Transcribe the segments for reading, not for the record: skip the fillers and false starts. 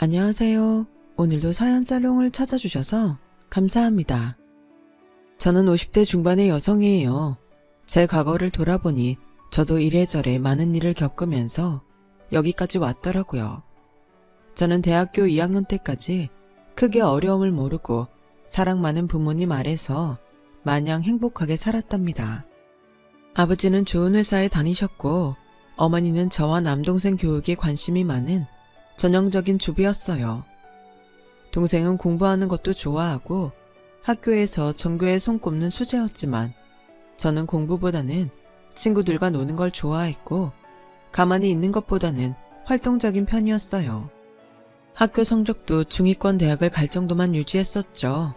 안녕하세요. 오늘도 사연 살롱을 찾아주셔서 감사합니다. 저는 50대 중반의 여성이에요. 제 과거를 돌아보니 저도 이래저래 많은 일을 겪으면서 여기까지 왔더라고요. 저는 대학교 2학년 때까지 크게 어려움을 모르고 사랑 많은 부모님 아래서 마냥 행복하게 살았답니다. 아버지는 좋은 회사에 다니셨고 어머니는 저와 남동생 교육에 관심이 많은 전형적인 주부였어요. 동생은 공부하는 것도 좋아하고 학교에서 전교에 손꼽는 수재였지만 저는 공부보다는 친구들과 노는 걸 좋아했고 가만히 있는 것보다는 활동적인 편이었어요. 학교 성적도 중위권 대학을 갈 정도만 유지했었죠.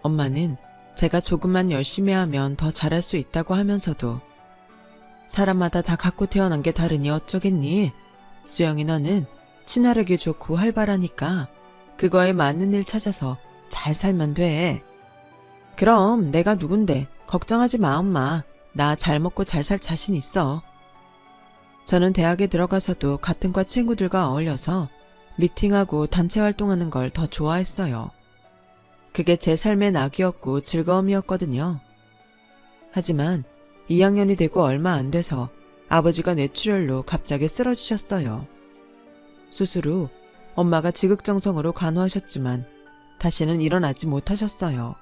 엄마는 제가 조금만 열심히 하면 더 잘할 수 있다고 하면서도 사람마다 다 갖고 태어난 게 다르니 어쩌겠니? 수영이 너는 친화력이 좋고 활발하니까 그거에 맞는 일 찾아서 잘 살면 돼. 그럼 내가 누군데 걱정하지 마 엄마. 나 잘 먹고 잘 살 자신 있어. 저는 대학에 들어가서도 같은 과 친구들과 어울려서 미팅하고 단체 활동하는 걸 더 좋아했어요. 그게 제 삶의 낙이었고 즐거움이었거든요. 하지만 2학년이 되고 얼마 안 돼서 아버지가 뇌출혈로 갑자기 쓰러지셨어요. 수술 후 엄마가 지극정성으로 간호하셨지만 다시는 일어나지 못하셨어요.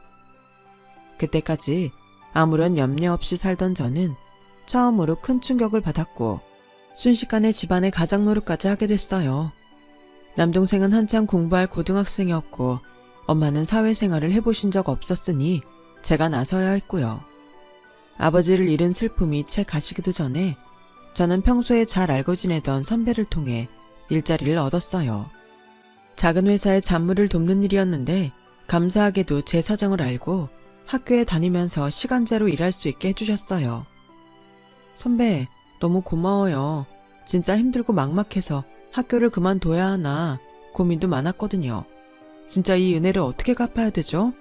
그때까지 아무런 염려 없이 살던 저는 처음으로 큰 충격을 받았고 순식간에 집안의 가장 노릇까지 하게 됐어요. 남동생은 한창 공부할 고등학생이었고 엄마는 사회생활을 해보신 적 없었으니 제가 나서야 했고요. 아버지를 잃은 슬픔이 채 가시기도 전에 저는 평소에 잘 알고 지내던 선배를 통해 일자리를 얻었어요. 작은 회사의 잡무를 돕는 일이었는데 감사하게도 제 사정을 알고 학교에 다니면서 시간제로 일할 수 있게 해주셨어요. 선배, 너무 고마워요. 진짜 힘들고 막막해서 학교를 그만둬야 하나 고민도 많았거든요. 진짜 이 은혜를 어떻게 갚아야 되죠?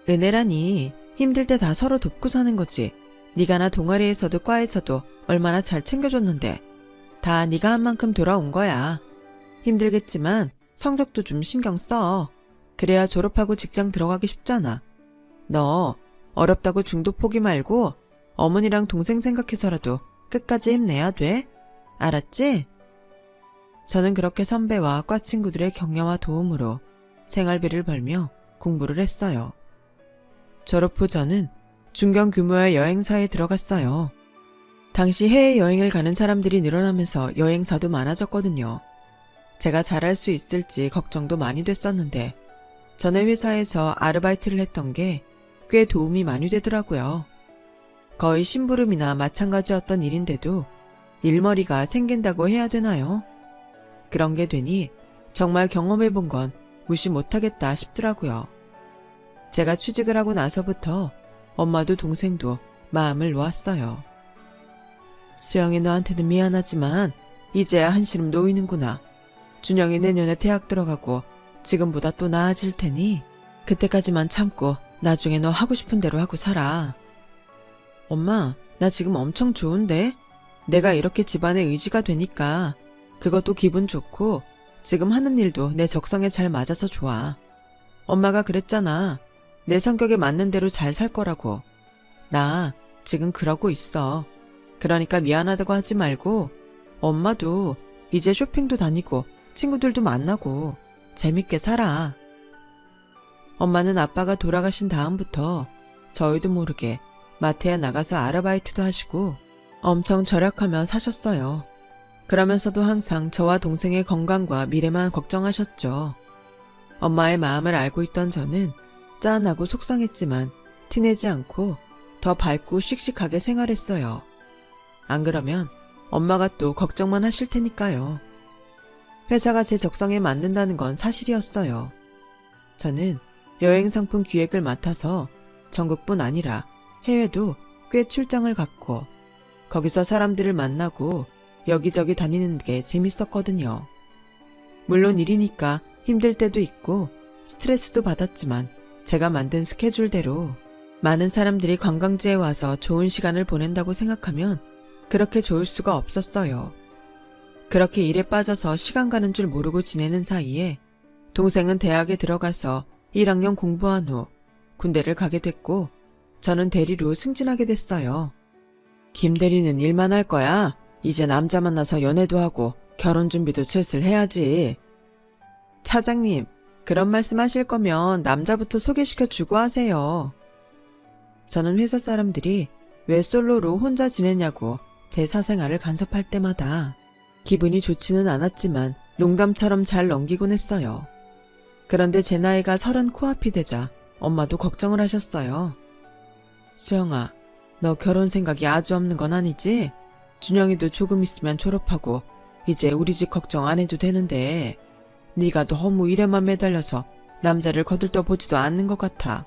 은혜라니 힘들 때 다 서로 돕고 사는 거지. 네가 나 동아리에서도 과에서도 얼마나 잘 챙겨줬는데 다 네가 한 만큼 돌아온 거야. 힘들겠지만 성적도 좀 신경 써. 그래야 졸업하고 직장 들어가기 쉽잖아. 너 어렵다고 중도 포기 말고 어머니랑 동생 생각해서라도 끝까지 힘내야 돼. 알았지? 저는 그렇게 선배와 과 친구들의 격려와 도움으로 생활비를 벌며 공부를 했어요. 졸업 후 저는 중견 규모의 여행사에 들어갔어요. 당시 해외여행을 가는 사람들이 늘어나면서 여행사도 많아졌거든요. 제가 잘할 수 있을지 걱정도 많이 됐었는데 전에 회사에서 아르바이트를 했던 게 꽤 도움이 많이 되더라고요. 거의 심부름이나 마찬가지였던 일인데도 일머리가 생긴다고 해야 되나요? 그런 게 되니 정말 경험해본 건 무시 못하겠다 싶더라고요. 제가 취직을 하고 나서부터 엄마도 동생도 마음을 놓았어요. 수영이 너한테는 미안하지만 이제야 한시름 놓이는구나. 준영이 내년에 대학 들어가고 지금보다 또 나아질 테니 그때까지만 참고 나중에 너 하고 싶은 대로 하고 살아. 엄마, 나 지금 엄청 좋은데? 내가 이렇게 집안의 의지가 되니까 그것도 기분 좋고 지금 하는 일도 내 적성에 잘 맞아서 좋아. 엄마가 그랬잖아. 내 성격에 맞는 대로 잘 살 거라고. 나 지금 그러고 있어. 그러니까 미안하다고 하지 말고 엄마도 이제 쇼핑도 다니고 친구들도 만나고 재밌게 살아. 엄마는 아빠가 돌아가신 다음부터 저희도 모르게 마트에 나가서 아르바이트도 하시고 엄청 절약하며 사셨어요. 그러면서도 항상 저와 동생의 건강과 미래만 걱정하셨죠. 엄마의 마음을 알고 있던 저는 짠하고 속상했지만 티내지 않고 더 밝고 씩씩하게 생활했어요. 안 그러면 엄마가 또 걱정만 하실 테니까요. 회사가 제 적성에 맞는다는 건 사실이었어요. 저는 여행 상품 기획을 맡아서 전국뿐 아니라 해외도 꽤 출장을 갔고 거기서 사람들을 만나고 여기저기 다니는 게 재밌었거든요. 물론 일이니까 힘들 때도 있고 스트레스도 받았지만 제가 만든 스케줄대로 많은 사람들이 관광지에 와서 좋은 시간을 보낸다고 생각하면 그렇게 좋을 수가 없었어요. 그렇게 일에 빠져서 시간 가는 줄 모르고 지내는 사이에 동생은 대학에 들어가서 1학년 공부한 후 군대를 가게 됐고 저는 대리로 승진하게 됐어요. 김 대리는 일만 할 거야. 이제 남자 만나서 연애도 하고 결혼 준비도 슬슬 해야지. 차장님, 그런 말씀 하실 거면 남자부터 소개시켜 주고 하세요. 저는 회사 사람들이 왜 솔로로 혼자 지내냐고 제 사생활을 간섭할 때마다 기분이 좋지는 않았지만 농담처럼 잘 넘기곤 했어요. 그런데 제 나이가 30 코앞이 되자 엄마도 걱정을 하셨어요. 수영아, 너 결혼 생각이 아주 없는 건 아니지? 준영이도 조금 있으면 졸업하고 이제 우리 집 걱정 안 해도 되는데 네가 너무 일에만 매달려서 남자를 거들떠 보지도 않는 것 같아.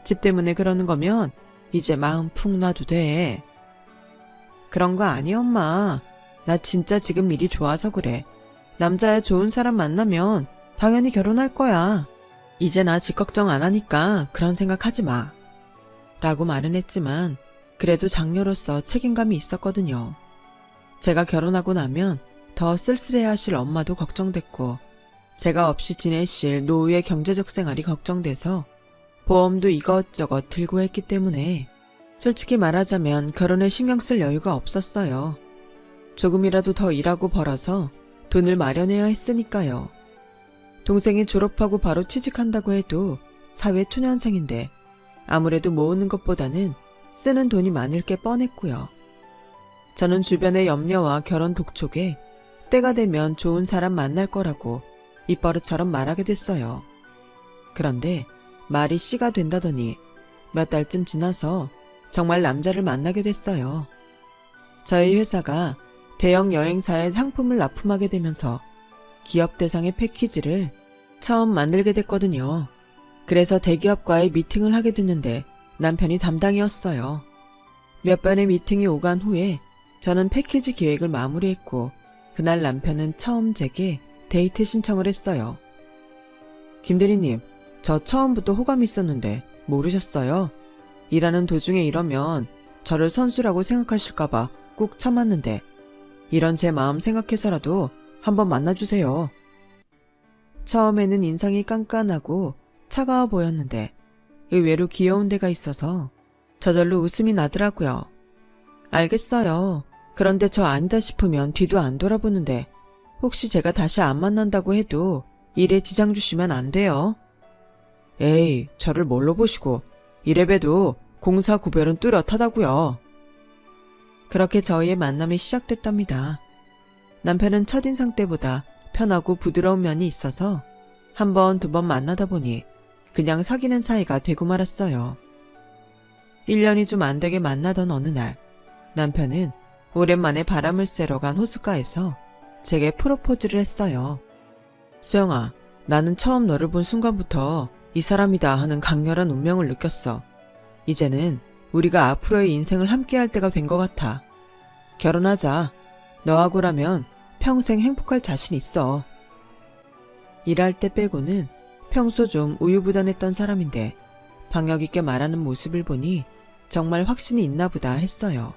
집 때문에 그러는 거면 이제 마음 푹 놔도 돼. 그런 거 아니 엄마. 나 진짜 지금 일이 좋아서 그래. 남자야 좋은 사람 만나면 당연히 결혼할 거야. 이제 나 집 걱정 안 하니까 그런 생각하지 마. 라고 말은 했지만 그래도 장녀로서 책임감이 있었거든요. 제가 결혼하고 나면 더 쓸쓸해하실 엄마도 걱정됐고 제가 없이 지내실 노후의 경제적 생활이 걱정돼서 보험도 이것저것 들고 했기 때문에 솔직히 말하자면 결혼에 신경 쓸 여유가 없었어요. 조금이라도 더 일하고 벌어서 돈을 마련해야 했으니까요. 동생이 졸업하고 바로 취직한다고 해도 사회 초년생인데 아무래도 모으는 것보다는 쓰는 돈이 많을 게 뻔했고요. 저는 주변의 염려와 결혼 독촉에 때가 되면 좋은 사람 만날 거라고 입버릇처럼 말하게 됐어요. 그런데 말이 씨가 된다더니 몇 달쯤 지나서 정말 남자를 만나게 됐어요. 저희 회사가 대형 여행사에 상품을 납품하게 되면서 기업 대상의 패키지를 처음 만들게 됐거든요. 그래서 대기업과의 미팅을 하게 됐는데 남편이 담당이었어요. 몇 번의 미팅이 오간 후에 저는 패키지 기획을 마무리했고 그날 남편은 처음 제게 데이트 신청을 했어요. 김 대리님, 저 처음부터 호감이 있었는데 모르셨어요? 일하는 도중에 이러면 저를 선수라고 생각하실까봐 꾹 참았는데 이런 제 마음 생각해서라도 한번 만나주세요. 처음에는 인상이 깐깐하고 차가워 보였는데 의외로 귀여운 데가 있어서 저절로 웃음이 나더라고요. 알겠어요. 그런데 저 아니다 싶으면 뒤도 안 돌아보는데 혹시 제가 다시 안 만난다고 해도 일에 지장 주시면 안 돼요. 에이, 저를 뭘로 보시고 이래봬도 공사 구별은 뚜렷하다고요. 그렇게 저희의 만남이 시작됐답니다. 남편은 첫인상 때보다 편하고 부드러운 면이 있어서 한 번, 두 번 만나다 보니 그냥 사귀는 사이가 되고 말았어요. 1년이 좀 안 되게 만나던 어느 날 남편은 오랜만에 바람을 쐬러 간 호숫가에서 제게 프로포즈를 했어요. 수영아, 나는 처음 너를 본 순간부터 이 사람이다 하는 강렬한 운명을 느꼈어. 이제는 우리가 앞으로의 인생을 함께할 때가 된 것 같아. 결혼하자. 너하고라면 평생 행복할 자신 있어. 일할 때 빼고는 평소 좀 우유부단했던 사람인데 박력 있게 말하는 모습을 보니 정말 확신이 있나 보다 했어요.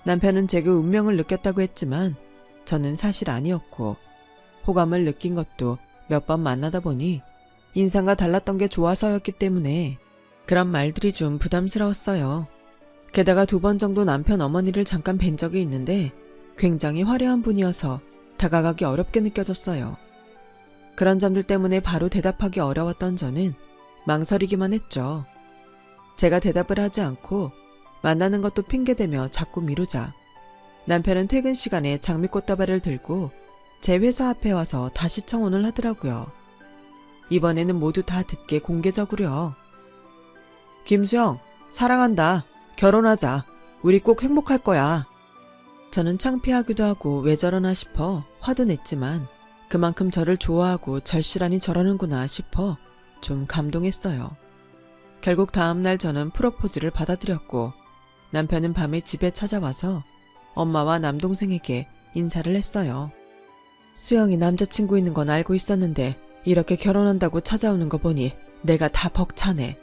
남편은 제게 운명을 느꼈다고 했지만 저는 사실 아니었고 호감을 느낀 것도 몇 번 만나다 보니 인상과 달랐던 게 좋아서였기 때문에 그런 말들이 좀 부담스러웠어요. 게다가 2번 정도 남편 어머니를 잠깐 뵌 적이 있는데 굉장히 화려한 분이어서 다가가기 어렵게 느껴졌어요. 그런 점들 때문에 바로 대답하기 어려웠던 저는 망설이기만 했죠. 제가 대답을 하지 않고 만나는 것도 핑계대며 자꾸 미루자 남편은 퇴근 시간에 장미꽃다발을 들고 제 회사 앞에 와서 다시 청혼을 하더라고요. 이번에는 모두 다 듣게 공개적으로요. 김수영, 사랑한다. 결혼하자. 우리 꼭 행복할 거야. 저는 창피하기도 하고 왜 저러나 싶어 화도 냈지만 그만큼 저를 좋아하고 절실하니 저러는구나 싶어 좀 감동했어요. 결국 다음날 저는 프로포즈를 받아들였고 남편은 밤에 집에 찾아와서 엄마와 남동생에게 인사를 했어요. 수영이 남자친구 있는 건 알고 있었는데 이렇게 결혼한다고 찾아오는 거 보니 내가 다 벅차네.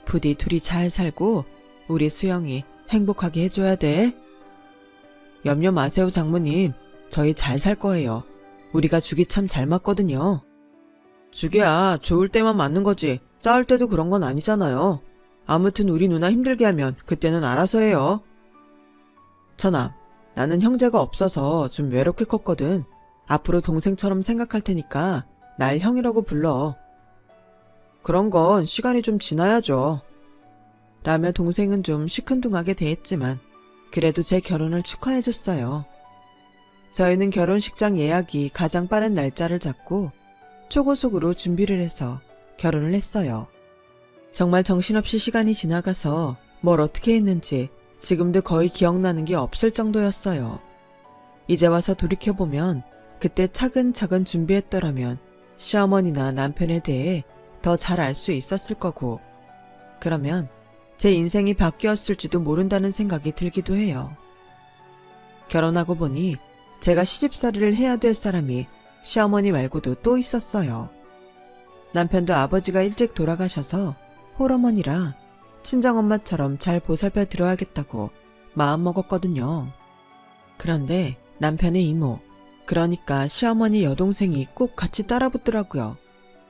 부디 둘이 잘 살고 우리 수영이 행복하게 해줘야 돼. 염려 마세요 장모님. 저희 잘 살 거예요. 우리가 죽이 참 잘 맞거든요. 죽이야 좋을 때만 맞는 거지 싸울 때도 그런 건 아니잖아요. 아무튼 우리 누나 힘들게 하면 그때는 알아서 해요. 처남, 나는 형제가 없어서 좀 외롭게 컸거든. 앞으로 동생처럼 생각할 테니까 날 형이라고 불러. 그런 건 시간이 좀 지나야죠. 라며 동생은 좀 시큰둥하게 대했지만 그래도 제 결혼을 축하해줬어요. 저희는 결혼식장 예약이 가장 빠른 날짜를 잡고 초고속으로 준비를 해서 결혼을 했어요. 정말 정신없이 시간이 지나가서 뭘 어떻게 했는지 지금도 거의 기억나는 게 없을 정도였어요. 이제 와서 돌이켜보면 그때 차근차근 준비했더라면 시어머니나 남편에 대해 더 잘 알 수 있었을 거고, 그러면 제 인생이 바뀌었을지도 모른다는 생각이 들기도 해요. 결혼하고 보니 제가 시집살이를 해야 될 사람이 시어머니 말고도 또 있었어요. 남편도 아버지가 일찍 돌아가셔서 홀어머니라 친정엄마처럼 잘 보살펴 드려야겠다고 마음먹었거든요. 그런데 남편의 이모, 그러니까 시어머니 여동생이 꼭 같이 따라붙더라고요.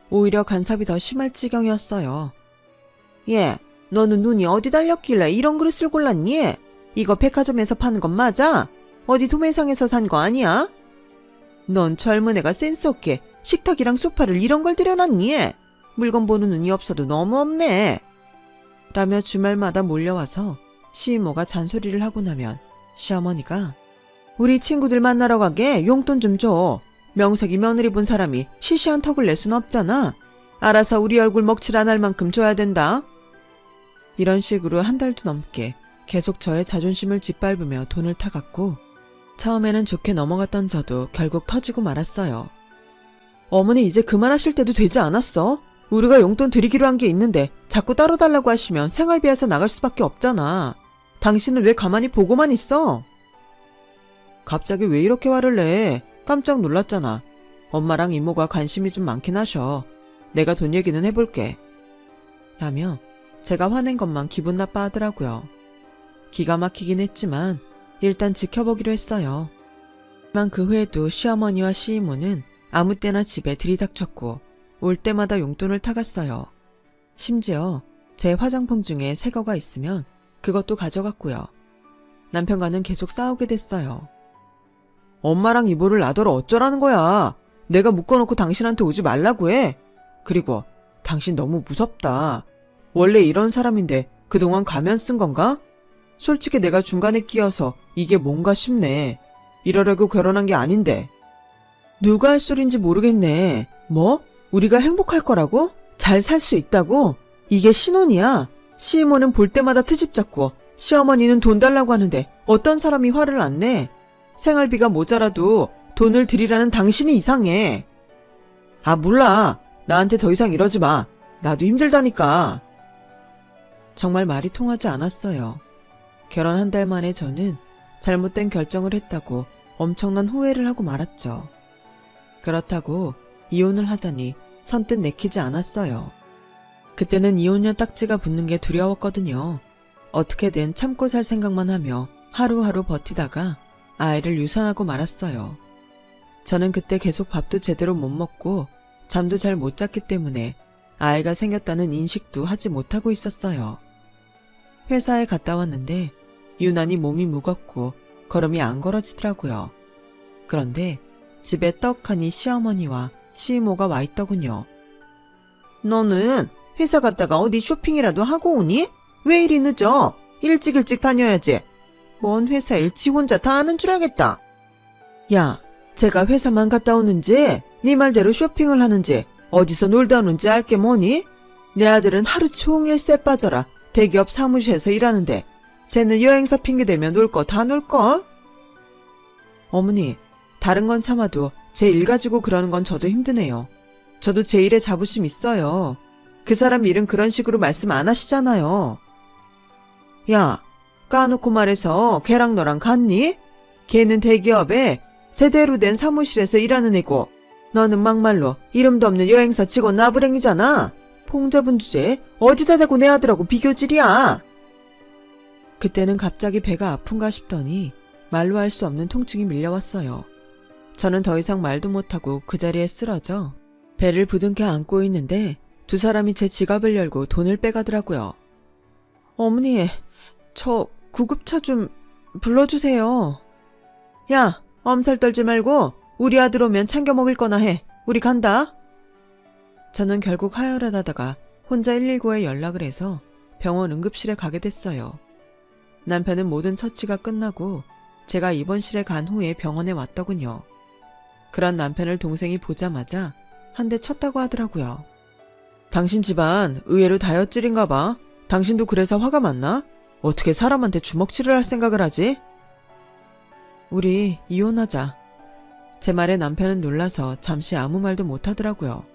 오히려 간섭이 더 심할 지경이었어요. 얘, 너는 눈이 어디 달렸길래 이런 그릇을 골랐니? 이거 백화점에서 파는 건 맞아? 어디 도매상에서 산 거 아니야? 넌 젊은 애가 센스 없게 식탁이랑 소파를 이런 걸 들여놨니? 물건 보는 눈이 없어도 너무 없네. 라며 주말마다 몰려와서 시이모가 잔소리를 하고 나면 시어머니가 우리 친구들 만나러 가게 용돈 좀 줘. 명색이 며느리 본 사람이 시시한 턱을 낼 순 없잖아. 알아서 우리 얼굴 먹칠 안 할 만큼 줘야 된다. 이런 식으로 한 달도 넘게 계속 저의 자존심을 짓밟으며 돈을 타갔고, 처음에는 좋게 넘어갔던 저도 결국 터지고 말았어요. 어머니 이제 그만하실 때도 되지 않았어? 우리가 용돈 드리기로 한 게 있는데 자꾸 따로 달라고 하시면 생활비에서 나갈 수밖에 없잖아. 당신은 왜 가만히 보고만 있어? 갑자기 왜 이렇게 화를 내? 깜짝 놀랐잖아. 엄마랑 이모가 관심이 좀 많긴 하셔. 내가 돈 얘기는 해볼게. 라며 제가 화낸 것만 기분 나빠하더라고요. 기가 막히긴 했지만 일단 지켜보기로 했어요. 하지만 그 후에도 시어머니와 시이모는 아무 때나 집에 들이닥쳤고 올 때마다 용돈을 타갔어요. 심지어 제 화장품 중에 새 거가 있으면 그것도 가져갔고요. 남편과는 계속 싸우게 됐어요. 엄마랑 이모를 놔둬러 어쩌라는 거야. 내가 묶어놓고 당신한테 오지 말라고 해. 그리고 당신 너무 무섭다. 원래 이런 사람인데 그동안 가면 쓴 건가? 솔직히 내가 중간에 끼어서 이게 뭔가 싶네. 이러려고 결혼한 게 아닌데. 누가 할 소린지 모르겠네. 뭐? 우리가 행복할 거라고? 잘 살 수 있다고? 이게 신혼이야. 시이모는 볼 때마다 트집 잡고 시어머니는 돈 달라고 하는데 어떤 사람이 화를 안 내? 생활비가 모자라도 돈을 드리라는 당신이 이상해. 아, 몰라. 나한테 더 이상 이러지 마. 나도 힘들다니까. 정말 말이 통하지 않았어요. 결혼 한 달 만에 저는 잘못된 결정을 했다고 엄청난 후회를 하고 말았죠. 그렇다고 이혼을 하자니 선뜻 내키지 않았어요. 그때는 이혼녀 딱지가 붙는 게 두려웠거든요. 어떻게든 참고 살 생각만 하며 하루하루 버티다가 아이를 유산하고 말았어요. 저는 그때 계속 밥도 제대로 못 먹고 잠도 잘 못 잤기 때문에 아이가 생겼다는 인식도 하지 못하고 있었어요. 회사에 갔다 왔는데 유난히 몸이 무겁고 걸음이 안 걸어지더라고요. 그런데 집에 떡하니 시어머니와 시이모가 와 있더군요. 너는 회사 갔다가 어디 쇼핑이라도 하고 오니? 왜 이리 늦어? 일찍 다녀야지. 뭔 회사 일 지 혼자 다 아는 줄 알겠다. 야, 제가 회사만 갔다 오는지 네 말대로 쇼핑을 하는지 어디서 놀다 오는지 알게 뭐니? 내 아들은 하루 종일 쎄 빠져라 대기업 사무실에서 일하는데 쟤는 여행사 핑계대며 놀 거 다 놀걸? 어머니, 다른 건 참아도 제 일 가지고 그러는 건 저도 힘드네요. 저도 제 일에 자부심 있어요. 그 사람 일은 그런 식으로 말씀 안 하시잖아요. 야, 까놓고 말해서 걔랑 너랑 같니? 걔는 대기업에 제대로 된 사무실에서 일하는 애고 너는 막말로 이름도 없는 여행사 직원 나부랭이잖아. 봉잡은 주제에 어디다 대고 내 아들하고 비교질이야. 그때는 갑자기 배가 아픈가 싶더니 말로 할 수 없는 통증이 밀려왔어요. 저는 더 이상 말도 못하고 그 자리에 쓰러져 배를 부둥켜 안고 있는데 두 사람이 제 지갑을 열고 돈을 빼가더라고요. 어머니, 저 구급차 좀 불러주세요. 야, 엄살 떨지 말고 우리 아들 오면 챙겨 먹을 거나 해. 우리 간다. 저는 결국 하혈하다가 혼자 119에 연락을 해서 병원 응급실에 가게 됐어요. 남편은 모든 처치가 끝나고 제가 입원실에 간 후에 병원에 왔더군요. 그런 남편을 동생이 보자마자 한 대 쳤다고 하더라고요. 당신 집안 의외로 다혈질인가 봐. 당신도 그래서 화가 많나? 어떻게 사람한테 주먹질을 할 생각을 하지? 우리 이혼하자. 제 말에 남편은 놀라서 잠시 아무 말도 못하더라고요.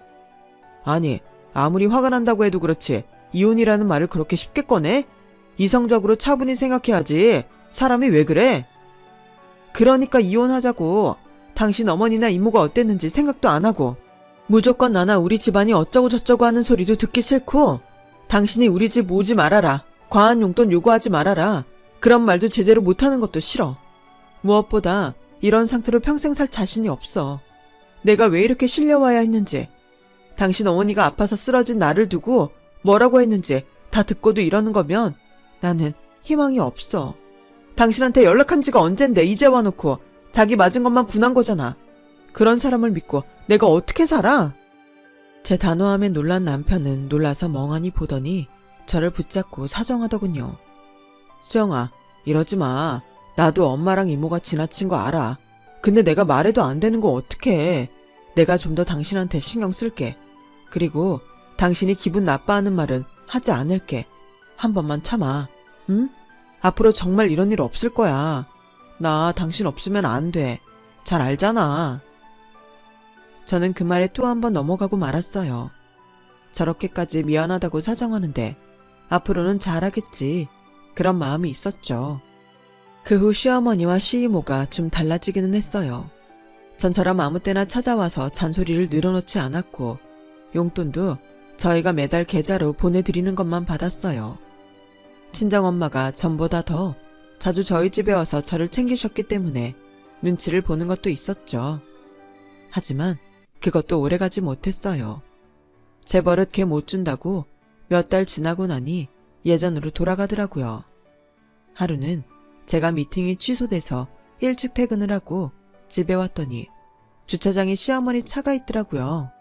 아니, 아무리 화가 난다고 해도 그렇지 이혼이라는 말을 그렇게 쉽게 꺼내? 이성적으로 차분히 생각해야지. 사람이 왜 그래? 그러니까 이혼하자고. 당신 어머니나 이모가 어땠는지 생각도 안 하고 무조건 나나 우리 집안이 어쩌고 저쩌고 하는 소리도 듣기 싫고 당신이 우리 집 오지 말아라. 과한 용돈 요구하지 말아라. 그런 말도 제대로 못하는 것도 싫어. 무엇보다 이런 상태로 평생 살 자신이 없어. 내가 왜 이렇게 실려와야 했는지, 당신 어머니가 아파서 쓰러진 나를 두고 뭐라고 했는지 다 듣고도 이러는 거면 나는 희망이 없어. 당신한테 연락한 지가 언젠데 이제 와놓고 자기 맞은 것만 분한 거잖아. 그런 사람을 믿고 내가 어떻게 살아? 제 단호함에 놀란 남편은 놀라서 멍하니 보더니 저를 붙잡고 사정하더군요. 수영아, 이러지 마. 나도 엄마랑 이모가 지나친 거 알아. 근데 내가 말해도 안 되는 거 어떡해. 내가 좀 더 당신한테 신경 쓸게. 그리고 당신이 기분 나빠하는 말은 하지 않을게. 한 번만 참아. 응? 앞으로 정말 이런 일 없을 거야. 나 당신 없으면 안 돼. 잘 알잖아. 저는 그 말에 또 한 번 넘어가고 말았어요. 저렇게까지 미안하다고 사정하는데 앞으로는 잘하겠지. 그런 마음이 있었죠. 그 후 시어머니와 시이모가 좀 달라지기는 했어요. 전처럼 아무 때나 찾아와서 잔소리를 늘어놓지 않았고 용돈도 저희가 매달 계좌로 보내드리는 것만 받았어요. 친정엄마가 전보다 더 자주 저희 집에 와서 저를 챙기셨기 때문에 눈치를 보는 것도 있었죠. 하지만 그것도 오래가지 못했어요. 제 버릇 걔 못 준다고 몇 달 지나고 나니 예전으로 돌아가더라고요. 하루는 제가 미팅이 취소돼서 일찍 퇴근을 하고 집에 왔더니 주차장에 시어머니 차가 있더라고요.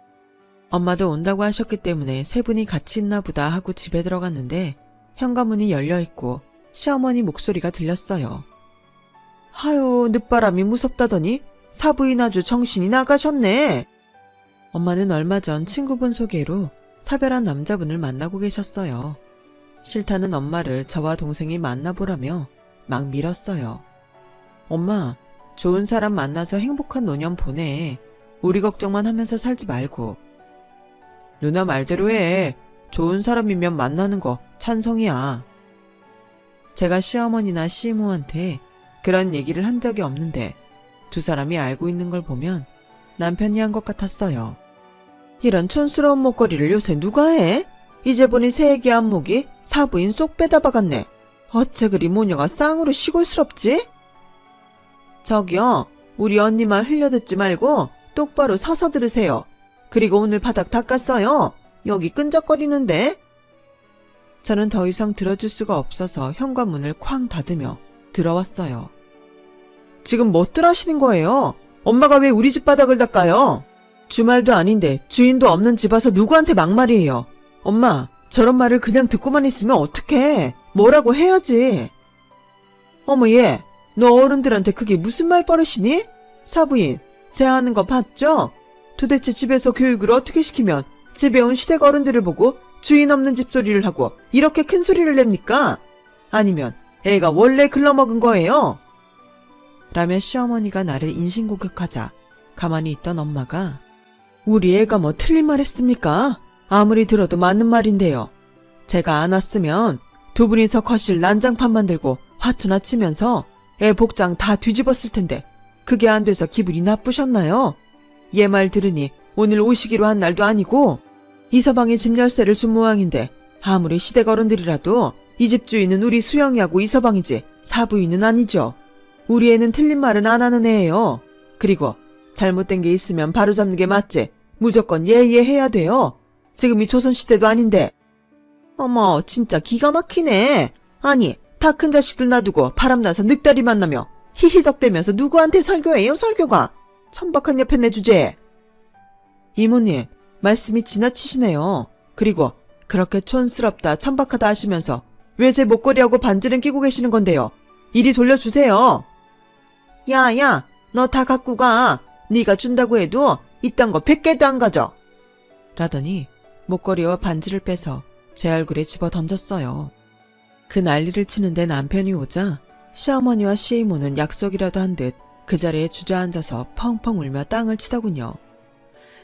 엄마도 온다고 하셨기 때문에 세 분이 같이 있나 보다 하고 집에 들어갔는데 현관문이 열려있고 시어머니 목소리가 들렸어요. 하유, 늦바람이 무섭다더니 사부인 아주 정신이 나가셨네. 엄마는 얼마 전 친구분 소개로 사별한 남자분을 만나고 계셨어요. 싫다는 엄마를 저와 동생이 만나보라며 막 밀었어요. 엄마, 좋은 사람 만나서 행복한 노년 보내. 우리 걱정만 하면서 살지 말고. 누나 말대로 해. 좋은 사람이면 만나는 거 찬성이야. 제가 시어머니나 시이모한테 그런 얘기를 한 적이 없는데 두 사람이 알고 있는 걸 보면 남편이 한 것 같았어요. 이런 촌스러운 목걸이를 요새 누가 해? 이제 보니 새애기 안목이 사부인 쏙 빼다 박았네. 어째 그리 모녀가 쌍으로 시골스럽지? 저기요, 우리 언니 말 흘려듣지 말고 똑바로 서서 들으세요. 그리고 오늘 바닥 닦았어요. 여기 끈적거리는데. 저는 더 이상 들어줄 수가 없어서 현관문을 쾅 닫으며 들어왔어요. 지금 뭐들 하시는 거예요? 엄마가 왜 우리 집 바닥을 닦아요? 주말도 아닌데 주인도 없는 집 와서 누구한테 막말이에요. 엄마, 저런 말을 그냥 듣고만 있으면 어떡해. 뭐라고 해야지. 어머 얘, 너 어른들한테 그게 무슨 말버릇이니? 사부인, 제하는 거 봤죠? 도대체 집에서 교육을 어떻게 시키면 집에 온 시댁 어른들을 보고 주인 없는 집소리를 하고 이렇게 큰 소리를 냅니까? 아니면 애가 원래 글러먹은 거예요? 라며 시어머니가 나를 인신공격하자 가만히 있던 엄마가 우리 애가 뭐 틀린 말 했습니까? 아무리 들어도 맞는 말인데요. 제가 안 왔으면 두 분이서 거실 난장판 만들고 화투나 치면서 애 복장 다 뒤집었을 텐데 그게 안 돼서 기분이 나쁘셨나요? 얘 말 들으니 오늘 오시기로 한 날도 아니고 이서방이 집 열쇠를 준 모양인데 아무리 시댁 어른들이라도 이 집 주인은 우리 수영이하고 이서방이지 사부인은 아니죠. 우리 애는 틀린 말은 안 하는 애예요. 그리고 잘못된 게 있으면 바로잡는 게 맞지. 무조건 예의해야 돼요. 지금이 조선시대도 아닌데. 어머, 진짜 기가 막히네. 아니, 다 큰 자식들 놔두고 바람나서 늑다리 만나며 히히덕대면서 누구한테 설교해요, 설교가. 천박한 여편네 주제에. 이모님, 말씀이 지나치시네요. 그리고 그렇게 촌스럽다, 천박하다 하시면서 왜 제 목걸이하고 반지는 끼고 계시는 건데요? 이리 돌려주세요. 야야, 너 다 갖고 가. 네가 준다고 해도 이딴 거 100개도 안 가져. 라더니 목걸이와 반지를 빼서 제 얼굴에 집어 던졌어요. 그 난리를 치는데 남편이 오자 시어머니와 시이모는 약속이라도 한 듯 그 자리에 주저앉아서 펑펑 울며 땅을 치더군요.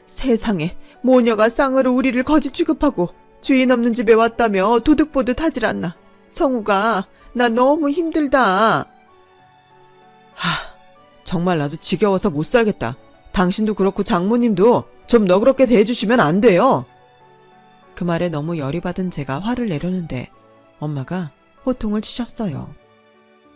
세상에, 모녀가 쌍으로 우리를 거지 취급하고 주인 없는 집에 왔다며 도둑보듯 하질 않나. 성우가, 나 너무 힘들다. 정말 나도 지겨워서 못 살겠다. 당신도 그렇고 장모님도 좀 너그럽게 대해주시면 안 돼요. 그 말에 너무 열이 받은 제가 화를 내려는데 엄마가 호통을 치셨어요.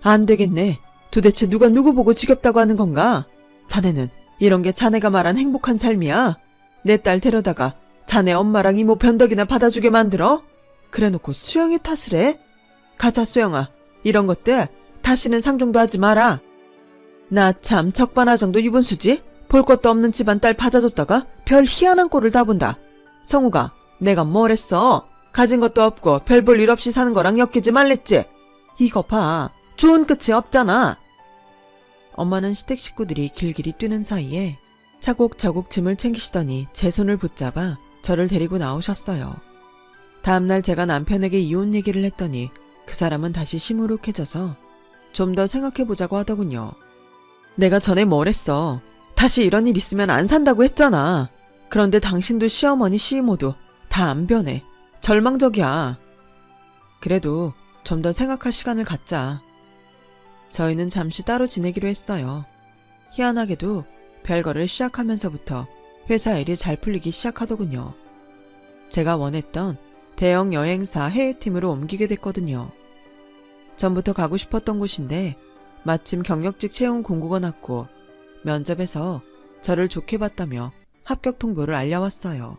안 되겠네. 도대체 누가 누구 보고 지겹다고 하는 건가? 자네는 이런 게 자네가 말한 행복한 삶이야? 내 딸 데려다가 자네 엄마랑 이모 변덕이나 받아주게 만들어? 그래놓고 수영이 탓을 해? 가자, 수영아. 이런 것들 다시는 상종도 하지 마라. 나 참 적반하장도 유분수지? 볼 것도 없는 집안 딸 받아줬다가 별 희한한 꼴을 다 본다. 성우가 내가 뭘 했어? 가진 것도 없고 별 볼 일 없이 사는 거랑 엮이지 말랬지? 이거 봐. 좋은 끝이 없잖아. 엄마는 시댁 식구들이 길길이 뛰는 사이에 차곡차곡 짐을 챙기시더니 제 손을 붙잡아 저를 데리고 나오셨어요. 다음날 제가 남편에게 이혼 얘기를 했더니 그 사람은 다시 시무룩해져서 좀 더 생각해보자고 하더군요. 내가 전에 뭘 했어. 다시 이런 일 있으면 안 산다고 했잖아. 그런데 당신도 시어머니 시이모도 다 안 변해. 절망적이야. 그래도 좀 더 생각할 시간을 갖자. 저희는 잠시 따로 지내기로 했어요. 희한하게도 별거를 시작하면서부터 회사 일이 잘 풀리기 시작하더군요. 제가 원했던 대형 여행사 해외팀으로 옮기게 됐거든요. 전부터 가고 싶었던 곳인데 마침 경력직 채용 공고가 났고 면접에서 저를 좋게 봤다며 합격 통보를 알려왔어요.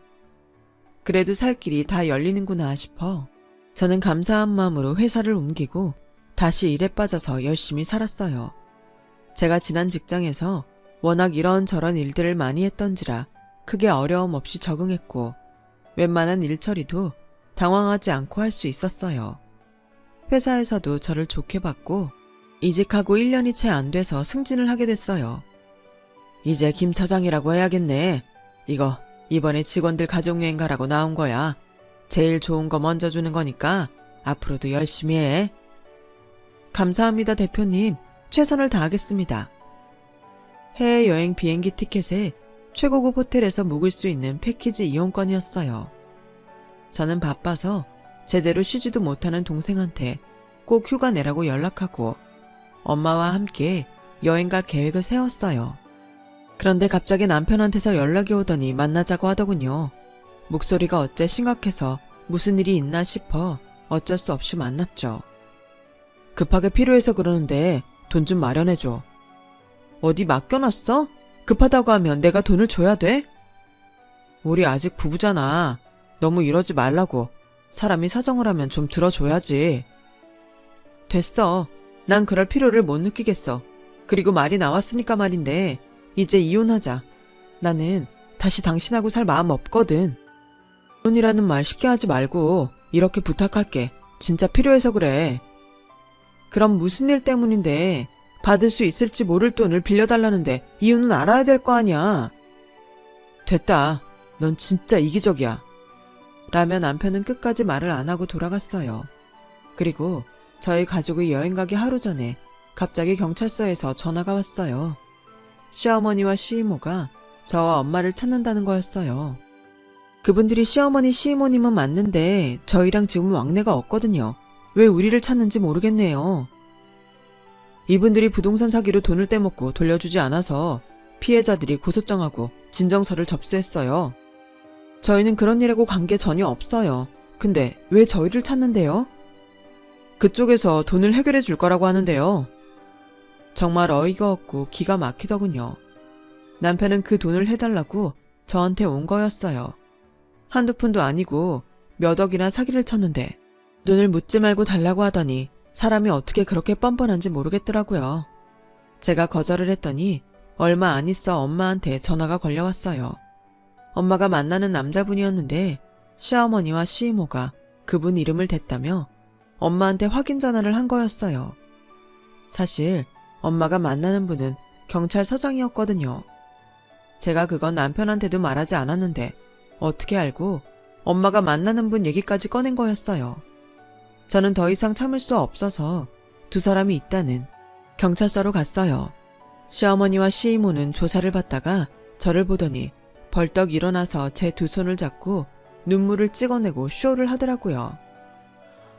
그래도 살 길이 다 열리는구나 싶어 저는 감사한 마음으로 회사를 옮기고 다시 일에 빠져서 열심히 살았어요. 제가 지난 직장에서 워낙 이런저런 일들을 많이 했던지라 크게 어려움 없이 적응했고 웬만한 일 처리도 당황하지 않고 할 수 있었어요. 회사에서도 저를 좋게 봤고 이직하고 1년이 채 안 돼서 승진을 하게 됐어요. 이제 김 차장이라고 해야겠네. 이거 이번에 직원들 가족여행 가라고 나온 거야. 제일 좋은 거 먼저 주는 거니까 앞으로도 열심히 해. 감사합니다, 대표님. 최선을 다하겠습니다. 해외여행 비행기 티켓에 최고급 호텔에서 묵을 수 있는 패키지 이용권이었어요. 저는 바빠서 제대로 쉬지도 못하는 동생한테 꼭 휴가 내라고 연락하고 엄마와 함께 여행 갈 계획을 세웠어요. 그런데 갑자기 남편한테서 연락이 오더니 만나자고 하더군요. 목소리가 어째 심각해서 무슨 일이 있나 싶어 어쩔 수 없이 만났죠. 급하게 필요해서 그러는데 돈 좀 마련해줘. 어디 맡겨놨어? 급하다고 하면 내가 돈을 줘야 돼? 우리 아직 부부잖아. 너무 이러지 말라고. 사람이 사정을 하면 좀 들어줘야지. 됐어. 난 그럴 필요를 못 느끼겠어. 그리고 말이 나왔으니까 말인데 이제 이혼하자. 나는 다시 당신하고 살 마음 없거든. 이혼이라는 말 쉽게 하지 말고 이렇게 부탁할게. 진짜 필요해서 그래. 그럼 무슨 일 때문인데 받을 수 있을지 모를 돈을 빌려달라는데 이유는 알아야 될 거 아니야. 됐다. 넌 진짜 이기적이야. 라며 남편은 끝까지 말을 안 하고 돌아갔어요. 그리고 저희 가족이 여행 가기 하루 전에 갑자기 경찰서에서 전화가 왔어요. 시어머니와 시이모가 저와 엄마를 찾는다는 거였어요. 그분들이 시어머니 시이모님은 맞는데 저희랑 지금 왕래가 없거든요. 왜 우리를 찾는지 모르겠네요. 이분들이 부동산 사기로 돈을 떼먹고 돌려주지 않아서 피해자들이 고소장하고 진정서를 접수했어요. 저희는 그런 일하고 관계 전혀 없어요. 근데 왜 저희를 찾는데요? 그쪽에서 돈을 해결해 줄 거라고 하는데요. 정말 어이가 없고 기가 막히더군요. 남편은 그 돈을 해달라고 저한테 온 거였어요. 한두 푼도 아니고 몇 억이나 사기를 쳤는데 눈을 묻지 말고 달라고 하더니 사람이 어떻게 그렇게 뻔뻔한지 모르겠더라고요. 제가 거절을 했더니 얼마 안 있어 엄마한테 전화가 걸려왔어요. 엄마가 만나는 남자분이었는데 시어머니와 시이모가 그분 이름을 댔다며 엄마한테 확인 전화를 한 거였어요. 사실 엄마가 만나는 분은 경찰서장이었거든요. 제가 그건 남편한테도 말하지 않았는데 어떻게 알고 엄마가 만나는 분 얘기까지 꺼낸 거였어요. 저는 더 이상 참을 수 없어서 두 사람이 있다는 경찰서로 갔어요. 시어머니와 시이모는 조사를 받다가 저를 보더니 벌떡 일어나서 제 두 손을 잡고 눈물을 찍어내고 쇼를 하더라고요.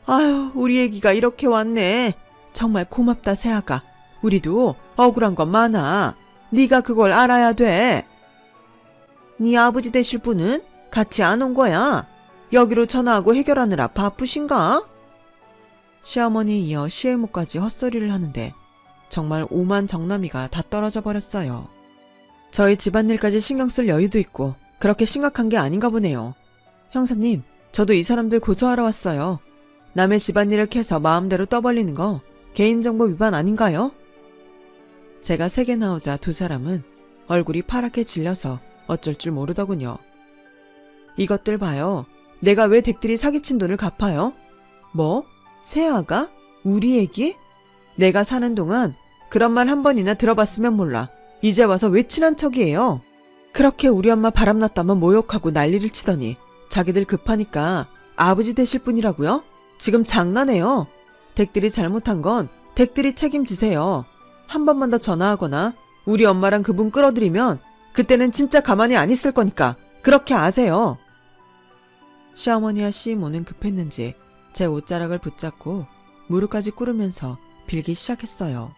아유, 우리 애기가 이렇게 왔네. 정말 고맙다, 새아가. 우리도 억울한 건 많아. 네가 그걸 알아야 돼. 네 아버지 되실 분은 같이 안 온 거야. 여기로 전화하고 해결하느라 바쁘신가? 시어머니 이어 시애모까지 헛소리를 하는데 정말 오만 정남이가 다 떨어져 버렸어요. 저희 집안일까지 신경 쓸 여유도 있고 그렇게 심각한 게 아닌가 보네요. 형사님, 저도 이 사람들 고소하러 왔어요. 남의 집안일을 캐서 마음대로 떠벌리는 거 개인정보 위반 아닌가요? 제가 세게 나오자 두 사람은 얼굴이 파랗게 질려서 어쩔 줄 모르더군요. 이것들 봐요. 내가 왜 댁들이 사기친 돈을 갚아요? 뭐? 새아가? 우리 애기? 내가 사는 동안 그런 말 한 번이나 들어봤으면 몰라. 이제 와서 왜 친한 척이에요? 그렇게 우리 엄마 바람났다면 모욕하고 난리를 치더니 자기들 급하니까 아버지 되실 분이라고요? 지금 장난해요. 댁들이 잘못한 건 댁들이 책임지세요. 한 번만 더 전화하거나 우리 엄마랑 그분 끌어들이면 그때는 진짜 가만히 안 있을 거니까 그렇게 아세요. 시어머니와 시이모는 급했는지 제 옷자락을 붙잡고 무릎까지 꿇으면서 빌기 시작했어요.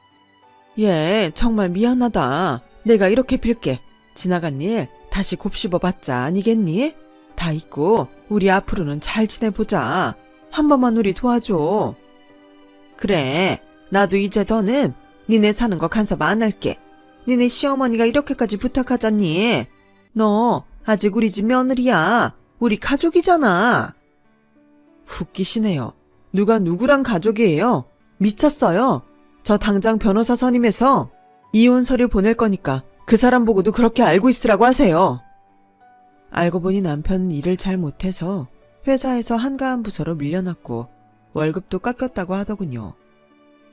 얘 정말 미안하다. 내가 이렇게 빌게. 지나간 일 다시 곱씹어봤자 아니겠니? 다 잊고 우리 앞으로는 잘 지내보자. 한 번만 우리 도와줘. 그래, 나도 이제 더는 니네 사는 거 간섭 안 할게. 니네 시어머니가 이렇게까지 부탁하잖니. 너 아직 우리 집 며느리야. 우리 가족이잖아. 웃기시네요. 누가 누구랑 가족이에요? 미쳤어요. 저 당장 변호사 선임해서 이혼 서류 보낼 거니까 그 사람 보고도 그렇게 알고 있으라고 하세요. 알고 보니 남편은 일을 잘 못해서 회사에서 한가한 부서로 밀려났고 월급도 깎였다고 하더군요.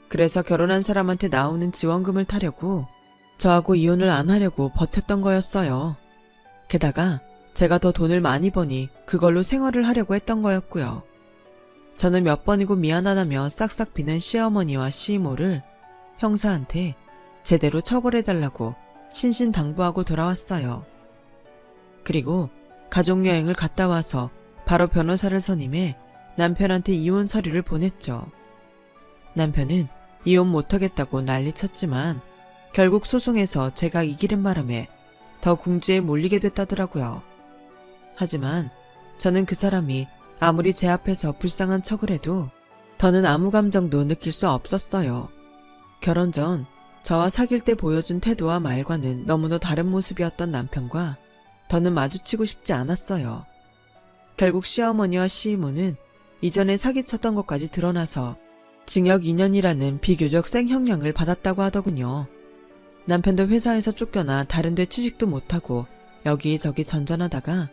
그래서 결혼한 사람한테 나오는 지원금을 타려고 저하고 이혼을 안 하려고 버텼던 거였어요. 게다가 제가 더 돈을 많이 버니 그걸로 생활을 하려고 했던 거였고요. 저는 몇 번이고 미안하다며 싹싹 비는 시어머니와 시이모를 형사한테 제대로 처벌해달라고 신신당부하고 돌아왔어요. 그리고 가족여행을 갔다 와서 바로 변호사를 선임해 남편한테 이혼 서류를 보냈죠. 남편은 이혼 못하겠다고 난리쳤지만 결국 소송에서 제가 이기는 바람에 더 궁지에 몰리게 됐다더라고요. 하지만 저는 그 사람이 아무리 제 앞에서 불쌍한 척을 해도 더는 아무 감정도 느낄 수 없었어요. 결혼 전 저와 사귈 때 보여준 태도와 말과는 너무나 다른 모습이었던 남편과 더는 마주치고 싶지 않았어요. 결국 시어머니와 시이모는 이전에 사기쳤던 것까지 드러나서 징역 2년이라는 비교적 센 형량을 받았다고 하더군요. 남편도 회사에서 쫓겨나 다른 데 취직도 못하고 여기저기 전전하다가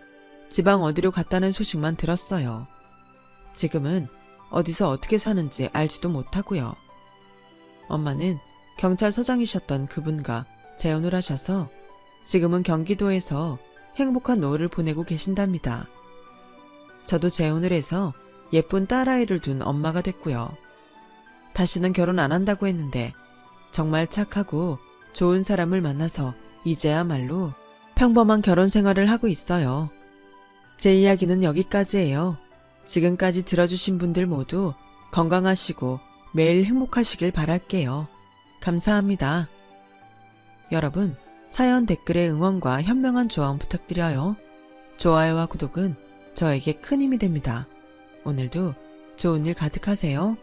지방 어디로 갔다는 소식만 들었어요. 지금은 어디서 어떻게 사는지 알지도 못하고요. 엄마는 경찰서장이셨던 그분과 재혼을 하셔서 지금은 경기도에서 행복한 노후를 보내고 계신답니다. 저도 재혼을 해서 예쁜 딸아이를 둔 엄마가 됐고요. 다시는 결혼 안 한다고 했는데 정말 착하고 좋은 사람을 만나서 이제야말로 평범한 결혼 생활을 하고 있어요. 제 이야기는 여기까지예요. 지금까지 들어주신 분들 모두 건강하시고 매일 행복하시길 바랄게요. 감사합니다. 여러분, 사연 댓글에 응원과 현명한 조언 부탁드려요. 좋아요와 구독은 저에게 큰 힘이 됩니다. 오늘도 좋은 일 가득하세요.